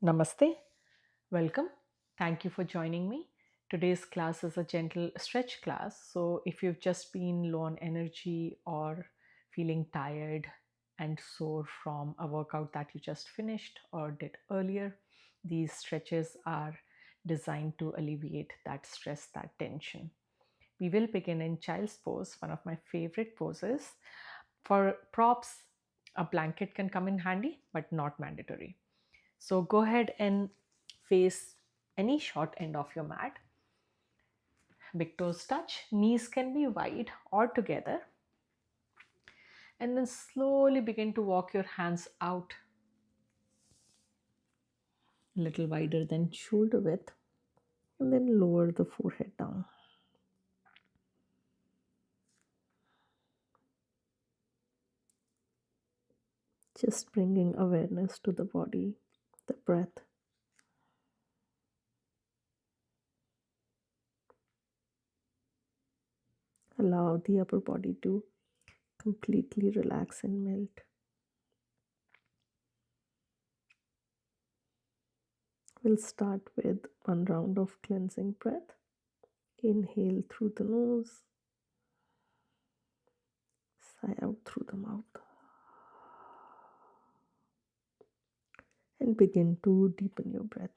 Namaste, welcome. Thank you for joining me. Today's class is a gentle stretch class. So, if you've just been low on energy or feeling tired and sore from a workout that you just finished or did earlier, these stretches are designed to alleviate that stress, that tension. We will begin in child's pose, one of my favorite poses. For props, a blanket can come in handy, but not mandatory. So go ahead and face any short end of your mat. Big toes touch, knees can be wide or together. And then slowly begin to walk your hands out a little wider than shoulder width. And then lower the forehead down. Just bringing awareness to the body, the breath. Allow the upper body to completely relax and melt. We'll start with one round of cleansing breath. Inhale through the nose, sigh out through the mouth. And begin to deepen your breath.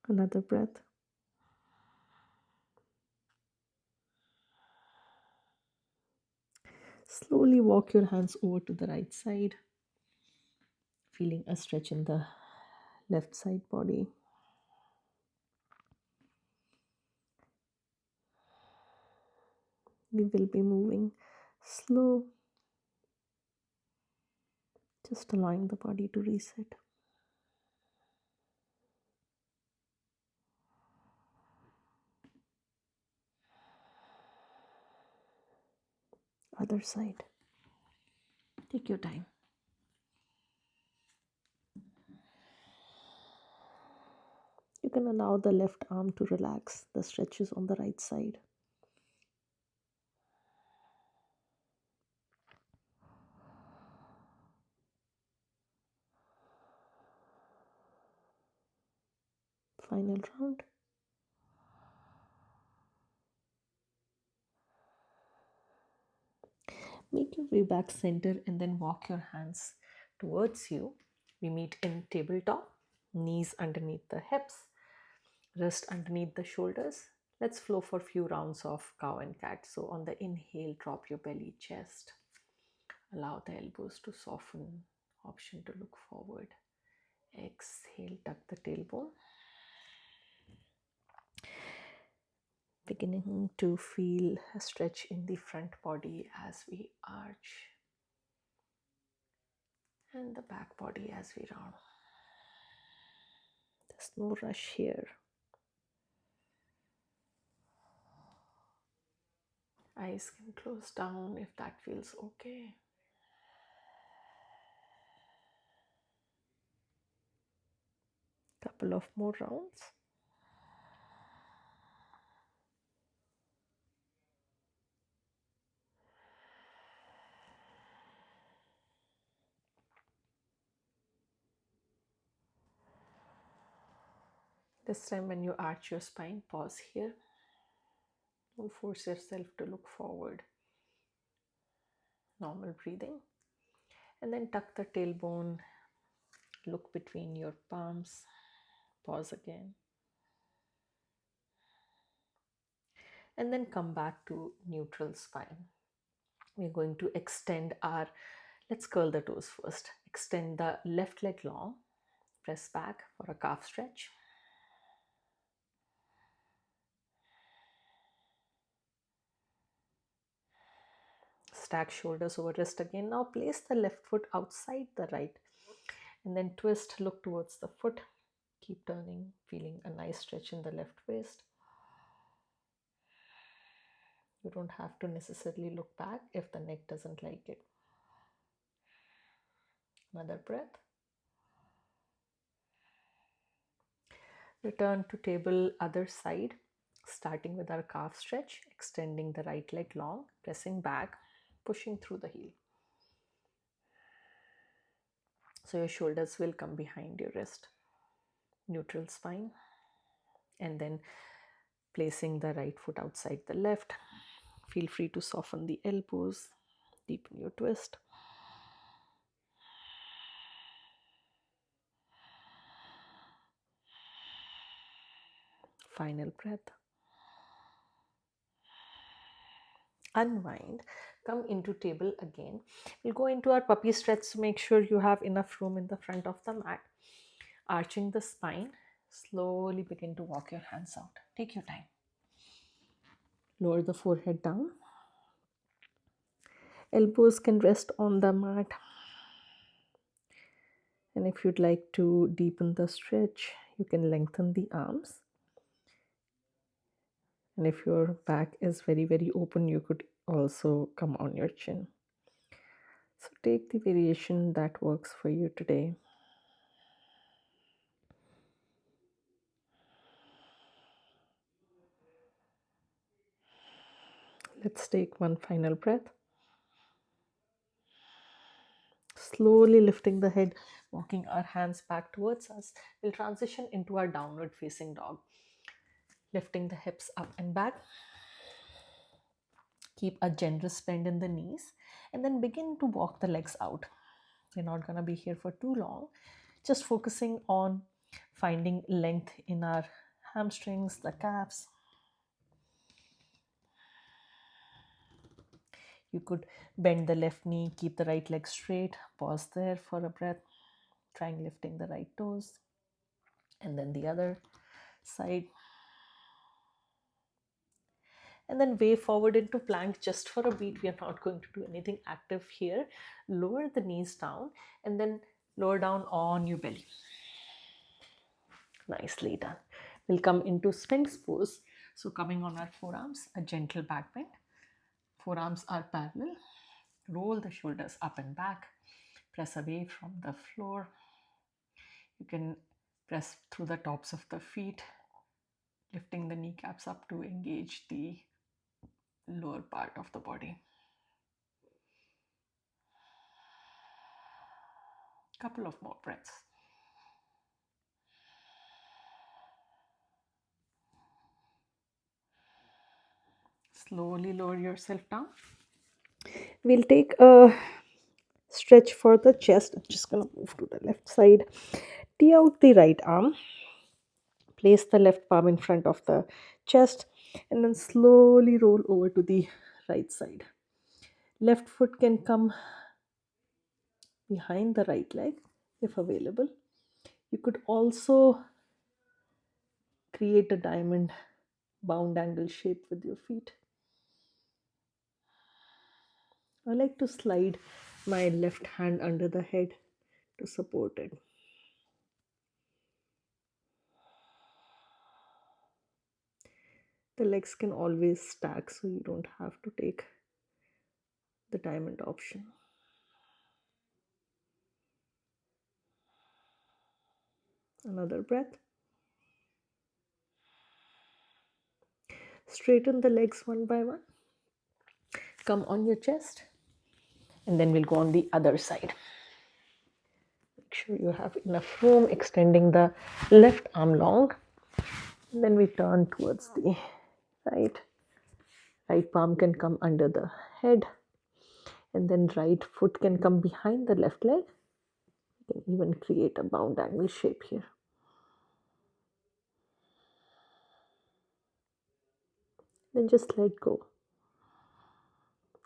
Another breath. Slowly walk your hands over to the right side, feeling a stretch in the left side body. We will be moving slow, just allowing the body to reset. Other side. Take your time. You can allow the left arm to relax. The stretch is on the right side. Final round. Make your way back center and then walk your hands towards you. We meet in tabletop, knees underneath the hips, wrist underneath the shoulders. Let's flow for a few rounds of cow and cat. So on the inhale, drop your belly, chest. Allow the elbows to soften. Option to look forward. Exhale, tuck the tailbone. Beginning to feel a stretch in the front body as we arch. And the back body as we round. There's no rush here. Eyes can close down if that feels okay. Couple of more rounds. This time when you arch your spine, pause here. Don't force yourself to look forward. Normal breathing. And then tuck the tailbone. Look between your palms. Pause again. And then come back to neutral spine. We're going to extend our, let's curl the toes first. Extend the left leg long. Press back for a calf stretch. Stack shoulders over wrist again. Now place the left foot outside the right and then twist, look towards the foot. Keep turning, feeling a nice stretch in the left waist. You don't have to necessarily look back if the neck doesn't like it. Another breath. Return to table other side, starting with our calf stretch, extending the right leg long, pressing back, pushing through the heel. So your shoulders will come behind your wrist. Neutral spine, and then placing the right foot outside the left. Feel free to soften the elbows, deepen your twist. Final breath. Unwind, come into table again. We'll go into our puppy stretch to make sure you have enough room in the front of the mat. Arching the spine, slowly begin to walk your hands out. Take your time. Lower the forehead down. Elbows can rest on the mat. And if you'd like to deepen the stretch, you can lengthen the arms. And if your back is very, very open, you could also come on your chin. So take the variation that works for you today. Let's take one final breath. Slowly lifting the head, walking our hands back towards us. We'll transition into our downward facing dog. Lifting the hips up and back. Keep a generous bend in the knees and then begin to walk the legs out. We're not going to be here for too long. Just focusing on finding length in our hamstrings, the calves. You could bend the left knee, keep the right leg straight, pause there for a breath, trying lifting the right toes, and then the other side. And then way forward into plank just for a beat. We are not going to do anything active here. Lower the knees down and then lower down on your belly. Nicely done. We'll come into Sphinx pose. So coming on our forearms, a gentle back bend. Forearms are parallel. Roll the shoulders up and back. Press away from the floor. You can press through the tops of the feet, lifting the kneecaps up to engage the lower part of the body. Couple of more breaths. Slowly lower yourself down. We'll take a stretch for the chest. I'm just going to move to the left side. Tee out the right arm. Place the left palm in front of the chest and then slowly roll over to the right side. Left foot can come behind the right leg if available. You could also create a diamond bound angle shape with your feet. I like to slide my left hand under the head to support it. The legs can always stack, so you don't have to take the diamond option. Another breath. Straighten the legs one by one. Come on your chest. And then we'll go on the other side. Make sure you have enough room, extending the left arm long. And then we turn towards the right. Right palm can come under the head. And then right foot can come behind the left leg. You can even create a bound angle shape here. Then just let go.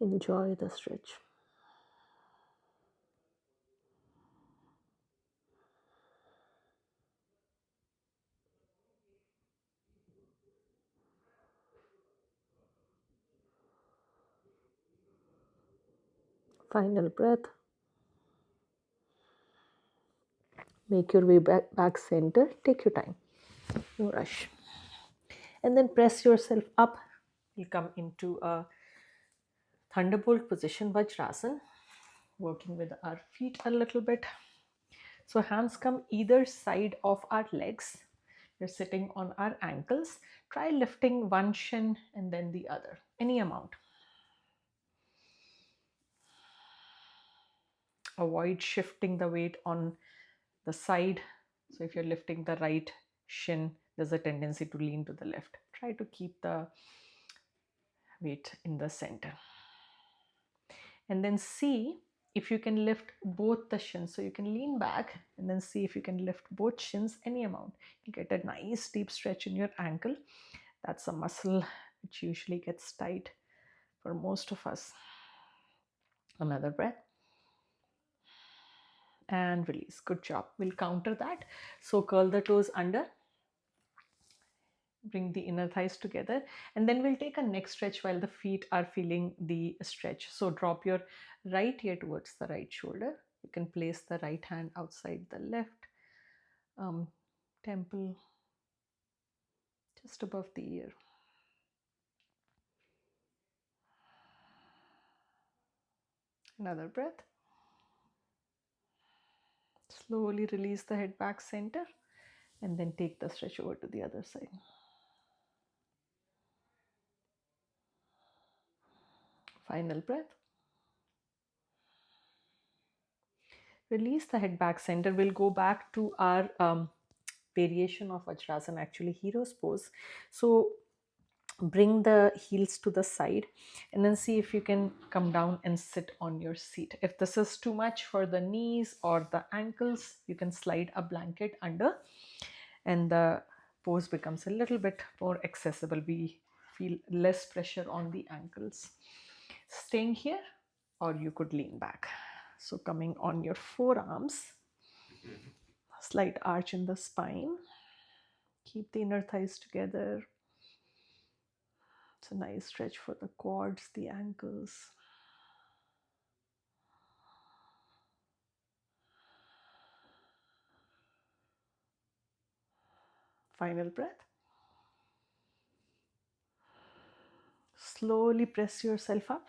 Enjoy the stretch. Final breath. Make your way back center. Take your time. No rush. And then press yourself up. You'll come into a thunderbolt position, Vajrasan, working with our feet a little bit. So hands come either side of our legs. We're sitting on our ankles. Try lifting one shin and then the other, any amount. Avoid shifting the weight on the side. So if you're lifting the right shin, there's a tendency to lean to the left. Try to keep the weight in the center. And then see if you can lift both the shins. So you can lean back and then see if you can lift both shins any amount. You get a nice deep stretch in your ankle. That's a muscle which usually gets tight for most of us. Another breath. And release. Good job. We'll counter that. So curl the toes under. Bring the inner thighs together, and then we'll take a neck stretch while the feet are feeling the stretch. So drop your right ear towards the right shoulder. You can place the right hand outside the left temple, just above the ear. Another breath. Slowly release the head back center, and then take the stretch over to the other side. Final breath. Release the head back center. We'll go back to our variation of Vajrasana, actually hero's pose. So bring the heels to the side and then see if you can come down and sit on your seat. If this is too much for the knees or the ankles, you can slide a blanket under and the pose becomes a little bit more accessible. We feel less pressure on the ankles. Staying here, or you could lean back. So coming on your forearms, slight arch in the spine. Keep the inner thighs together. It's a nice stretch for the quads, the ankles. Final breath. Slowly press yourself up.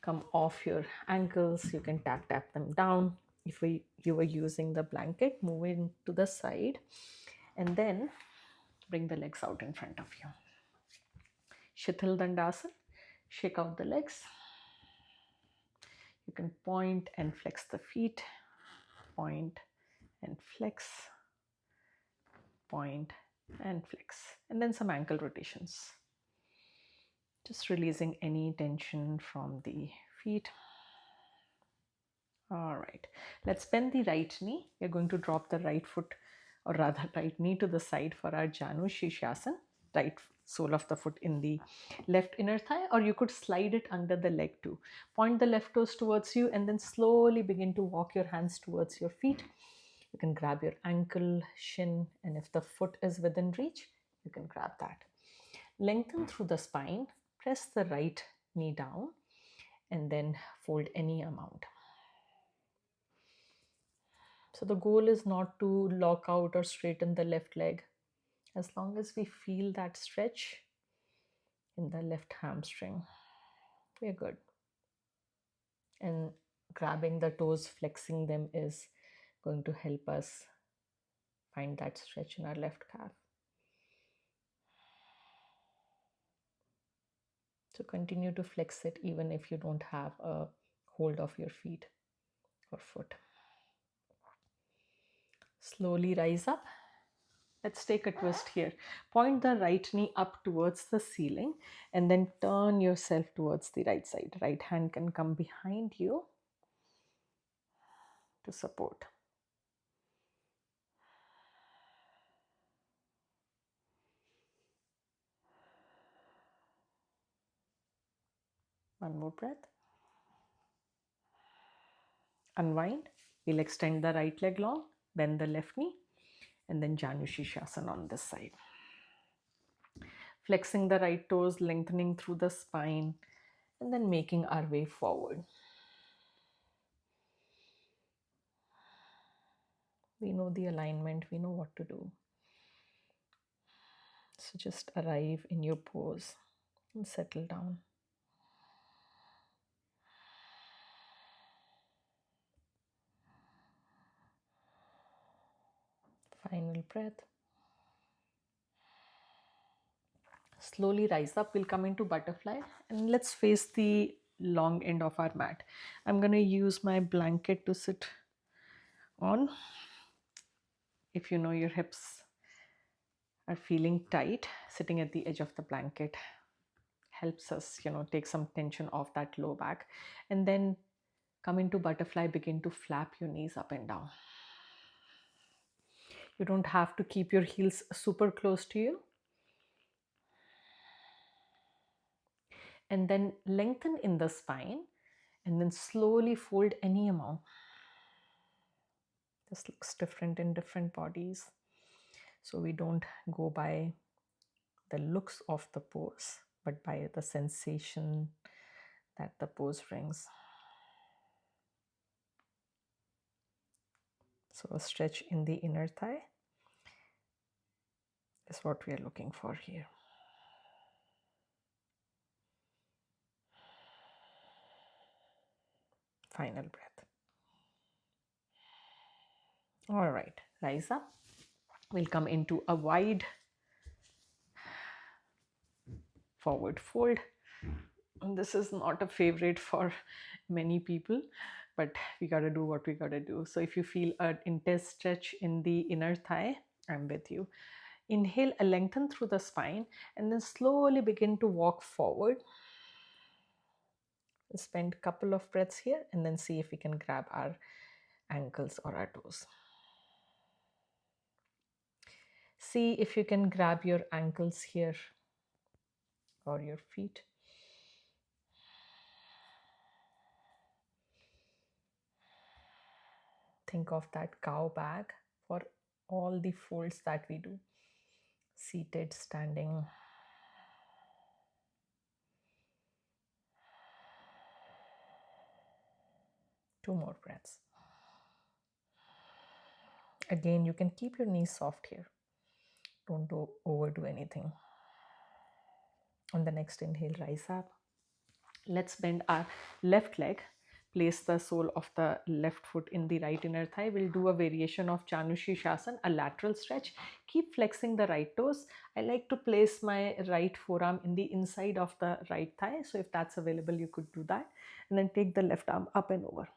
Come off your ankles. You can tap them down. If you were using the blanket, move in to the side and then bring the legs out in front of you. Shithal Dandasana. Shake out the legs. You can point and flex the feet. Point and flex. Point and flex. And then some ankle rotations. Just releasing any tension from the feet. All right, let's bend the right knee. We're going to drop the right foot, or rather right knee, to the side for our Janu Shirshasana. Right sole of the foot in the left inner thigh, or you could slide it under the leg too. Point the left toes towards you and then slowly begin to walk your hands towards your feet. You can grab your ankle, shin, and if the foot is within reach, you can grab that. Lengthen through the spine, press the right knee down, and then fold any amount. So the goal is not to lock out or straighten the left leg. As long as we feel that stretch in the left hamstring, we're good. And grabbing the toes, flexing them is going to help us find that stretch in our left calf. So continue to flex it even if you don't have a hold of your feet or foot. Slowly rise up. Let's take a twist here. Point the right knee up towards the ceiling and then turn yourself towards the right side. Right hand can come behind you to support. One more breath. Unwind. We'll extend the right leg long, bend the left knee, and then Janu Shirshasana on this side. Flexing the right toes, lengthening through the spine, and then making our way forward. We know the alignment, we know what to do. So just arrive in your pose and settle down. Final breath. Slowly rise up. We'll come into butterfly and let's face the long end of our mat. I'm going to use my blanket to sit on. If you know your hips are feeling tight, sitting at the edge of the blanket helps us, take some tension off that low back. And then come into butterfly, begin to flap your knees up and down. You don't have to keep your heels super close to you. And then lengthen in the spine and then slowly fold any amount. This looks different in different bodies. So we don't go by the looks of the pose, but by the sensation that the pose brings. So a stretch in the inner thigh is what we are looking for here. Final breath. All right, rise up. We'll come into a wide forward fold. And this is not a favorite for many people, but we got to do what we got to do. So if you feel an intense stretch in the inner thigh, I'm with you. Inhale, lengthen through the spine, and then slowly begin to walk forward. We'll spend a couple of breaths here and then see if we can grab our ankles or our toes. See if you can grab your ankles here or your feet. Think of that cow bag for all the folds that we do. Seated, standing. Two more breaths. Again, you can keep your knees soft here. Don't overdo anything. On the next inhale, rise up. Let's bend our left leg. Place the sole of the left foot in the right inner thigh. We'll do a variation of Janushirshasana, a lateral stretch. Keep flexing the right toes. I like to place my right forearm in the inside of the right thigh. So if that's available, you could do that. And then take the left arm up and over.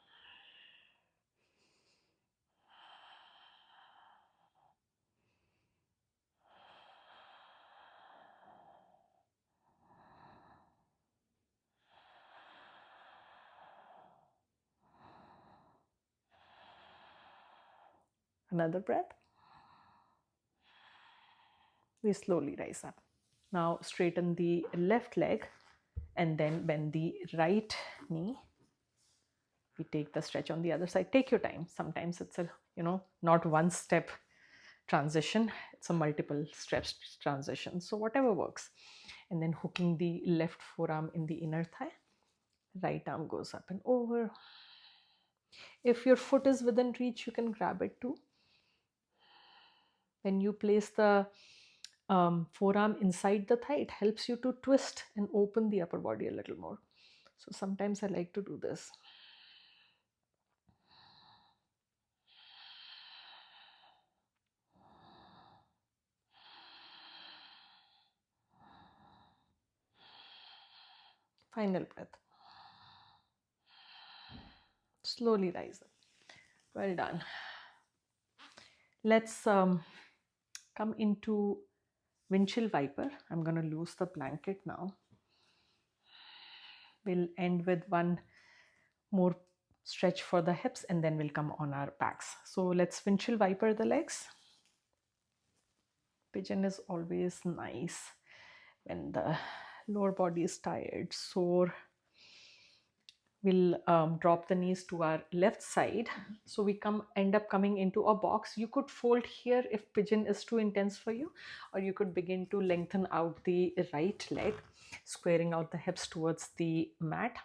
Another breath. We slowly rise up. Now straighten the left leg and then bend the right knee. We take the stretch on the other side. Take your time. Sometimes it's a, not one step transition. It's a multiple steps transition. So whatever works. And then hooking the left forearm in the inner thigh. Right arm goes up and over. If your foot is within reach, you can grab it too. When you place the forearm inside the thigh, it helps you to twist and open the upper body a little more. So sometimes I like to do this. Final breath. Slowly rise up. Well done. Let's come into windshield viper. I'm going to loose the blanket now. We'll end with one more stretch for the hips and then we'll come on our backs. So let's windshield viper the legs. Pigeon is always nice when the lower body is tired, sore. We'll drop the knees to our left side. So we end up coming into a box. You could fold here if pigeon is too intense for you, or you could begin to lengthen out the right leg, squaring out the hips towards the mat.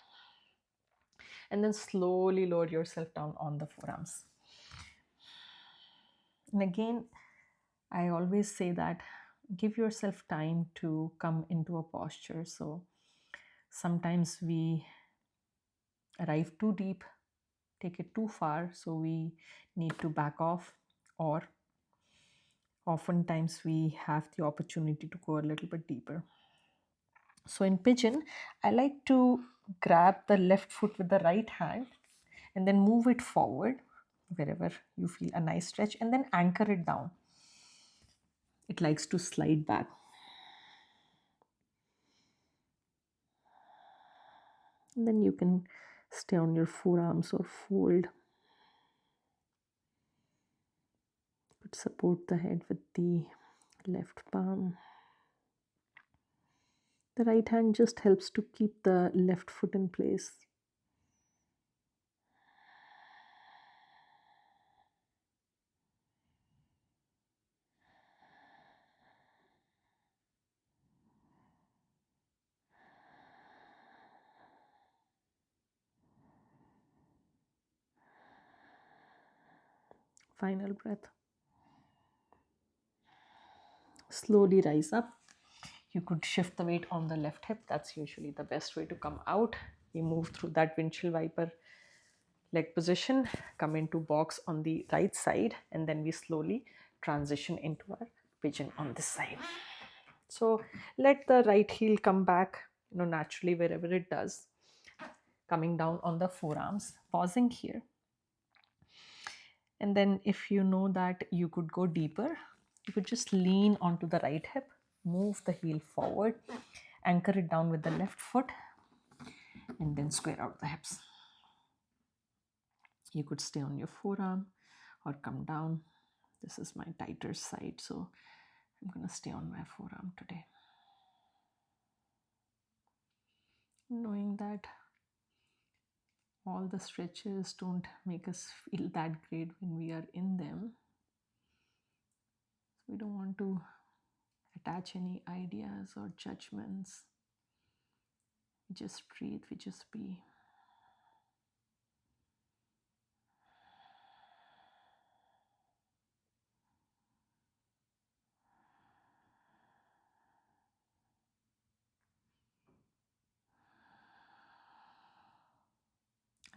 And then slowly lower yourself down on the forearms. And again, I always say that give yourself time to come into a posture. So sometimes we arrive too deep, take it too far, so we need to back off, or oftentimes we have the opportunity to go a little bit deeper. So in pigeon, I like to grab the left foot with the right hand and then move it forward wherever you feel a nice stretch and then anchor it down. It likes to slide back. And then you can stay on your forearms or fold. But support the head with the left palm. The right hand just helps to keep the left foot in place. Final breath. Slowly rise up. You could shift the weight on the left hip. That's usually the best way to come out. We move through that windshield wiper leg position, come into box on the right side, and then we slowly transition into our pigeon on this side. So let the right heel come back, naturally wherever it does, coming down on the forearms, pausing here. And then if you know that you could go deeper, you could just lean onto the right hip, move the heel forward, anchor it down with the left foot, and then square out the hips. You could stay on your forearm or come down. This is my tighter side, so I'm going to stay on my forearm today. Knowing that all the stretches don't make us feel that great when we are in them. We don't want to attach any ideas or judgments. We just breathe, we just be.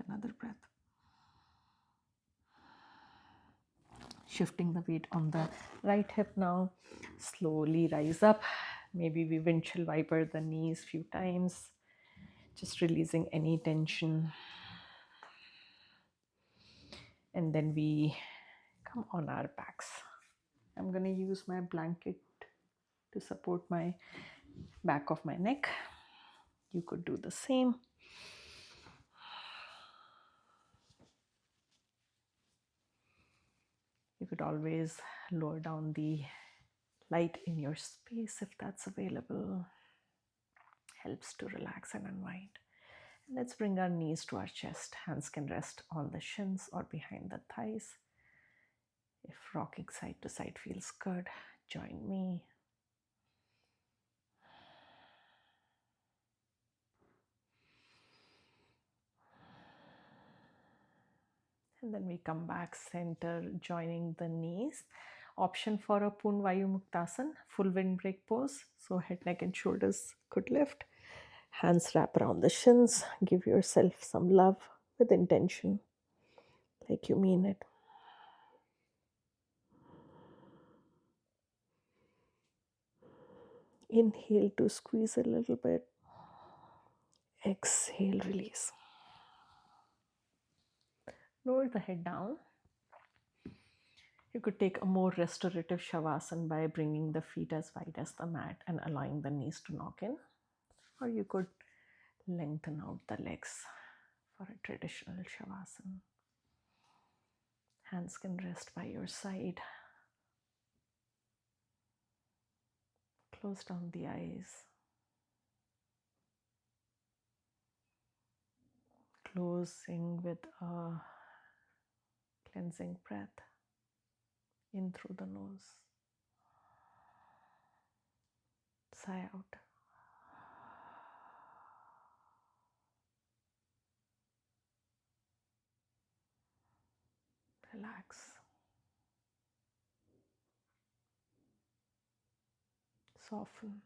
Another breath. Shifting the weight on the right hip now. Slowly rise up. Maybe we windshield wiper the knees a few times. Just releasing any tension. And then we come on our backs. I'm going to use my blanket to support my back of my neck. You could do the same. You could always lower down the light in your space if that's available. Helps to relax and unwind. Let's bring our knees to our chest. Hands can rest on the shins or behind the thighs. If rocking side to side feels good, join me. And then we come back center, joining the knees. Option for a Purna Vayu Muktasana, full windbreak pose. So head, neck and shoulders could lift. Hands wrap around the shins. Give yourself some love with intention, like you mean it. Inhale to squeeze a little bit. Exhale, release. Lower the head down. You could take a more restorative Shavasana by bringing the feet as wide as the mat and allowing the knees to knock in. Or you could lengthen out the legs for a traditional Shavasana. Hands can rest by your side. Close down the eyes. Closing with a cleansing breath in through the nose. Sigh out. Relax. Soften.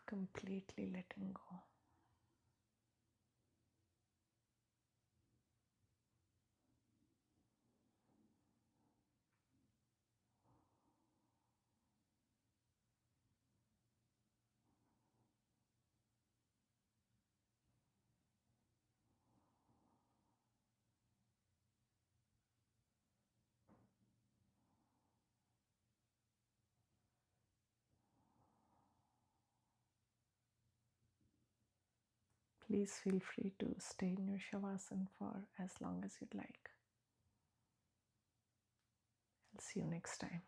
Completely letting go. Please feel free to stay in your Shavasana for as long as you'd like. I'll see you next time.